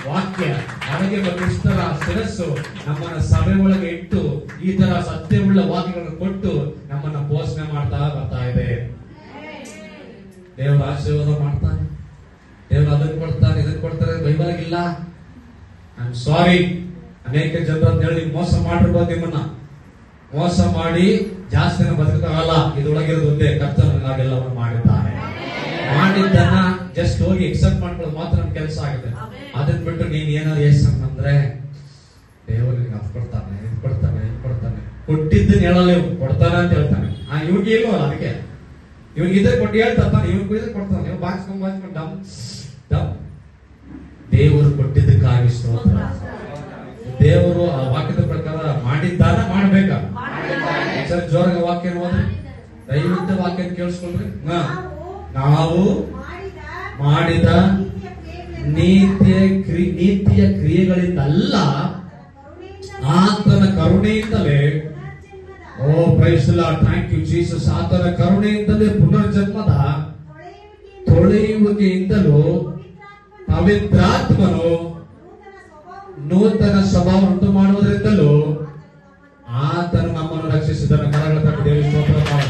ವಾಕ್ಯ ನಮಗೆ ಇಷ್ಟರ ಶಿರಸ್ಸು ನಮ್ಮನ್ನ ಸಭೆ ಒಳಗೆ ಇಟ್ಟು ಈ ತರ ಸತ್ಯವುಳ್ಳ ವಾಕ್ಯಗಳನ್ನು ಕೊಟ್ಟು ನಮ್ಮನ್ನ ಪೋಷಣೆ ಮಾಡ್ತಾ ಬರ್ತಾ ಇದೆ. ದೇವರ ಆಶೀರ್ವಾದ ಮಾಡ್ತಾನೆ, ದೇವರು ಅದನ್ನು ಕೊಡ್ತಾರೆ ಇದನ್ನು ಕೊಡ್ತಾರೆ. ಬೈಬಲ್ ಇಲ್ಲ. ಐ ಆಮ್ ಸಾರಿ, ಅನೇಕ ಜನರು ಅಂತ ಹೇಳಿ ಮೋಸ ಮಾಡಿರ್ಬೋದು. ನಿಮ್ಮನ್ನ ಮೋಸ ಮಾಡಿ ಜಾಸ್ತಿ ಬದುಕಲ್ಲ. ಇದರೊಳಗಿರೋದು ಒಂದೇ, ಕರ್ತನು ನನಗೆಲ್ಲವನ್ನು ಮಾಡಿದ್ದಾನೆ. ಮಾಡಿದ್ದನ್ನ ಜಸ್ಟ್ ಹೋಗಿ ಎಕ್ಸೆಪ್ಟ್ ಮಾಡ್ಕೊಳ್ಳೋದು ಮಾತ್ರ ನಮ್ ಕೆಲಸ ಆಗುತ್ತೆ. ಅದನ್ನ ಬಿಟ್ಟು ನೀನ್ ಏನಾದ್ರು ಅಂದ್ರೆ ದೇವರು ನಿನ್ಗೆ ಅದು ಕೊಡ್ತಾನೆ, ಇದು ಕೊಡ್ತಾನೆ, ಇದು ಕೊಡ್ತಾನೆ. ಕೊಟ್ಟಿದ್ದನ್ನ ಹೇಳಲ್ಲ, ಇವ್ ಕೊಡ್ತಾನೆ ಅಂತ ಹೇಳ್ತಾನೆ. ಇವ್ನಿಗೆ ಇಲ್ವಲ್ಲ, ಅದಕ್ಕೆ ಇವ್ನಿಗೆ ಇದ್ರೆ ಕೊಟ್ಟು ಹೇಳ್ತಾನೆ, ಇವ್ನಿಗೆ ಇದ್ರೆ ಕೊಡ್ತಾನೆ. ಇವ್ ಬಾಕ್ಸ್ಕೊಂಡು ಡಮ್ ದೇವರು ಕೊಟ್ಟಿದ್ದಕ್ಕಾಗಿ ಸ್ತೋತ್ರ. ದೇವರು ಆ ವಾಕ್ಯದ ಪ್ರಕಾರ ಮಾಡಿದ್ದಾನ, ಮಾಡ್ಬೇಕ. ಸರಿ, ಜೋರಾಗ ವಾಕ್ಯ ಹೋದ್ರೆ ದಯವಿಟ್ಟು ವಾಕ್ಯ ಕೇಳಿಸ್ಕೊಂಡ್ರಿ. ನಾವು ಮಾಡಿದ ನೀತಿಯ ಕ್ರಿಯೆಗಳಿಂದಲ್ಲ, ಆತನ ಕರುಣೆಯಿಂದಲೇ. Oh praise the Lord, thank you Jesus. ಆತನ ಕರುಣೆಯಿಂದಲೇ ಪುನರ್ಜನ್ಮದ ತೊಳೆಯುವಿಕೆಯಿಂದಲೂ ಪವಿತ್ರಾತ್ಮನು ನೂತನ ಸ್ವಭಾವ ಉಂಟು ಮಾಡುವುದರಿಂದಲೂ ಆತನು ನಮ್ಮನ್ನು ರಕ್ಷಿಸಿದನು. ಕರಗಳ ತಟ್ಟು ದೇವರ ಸ್ತೋತ್ರ.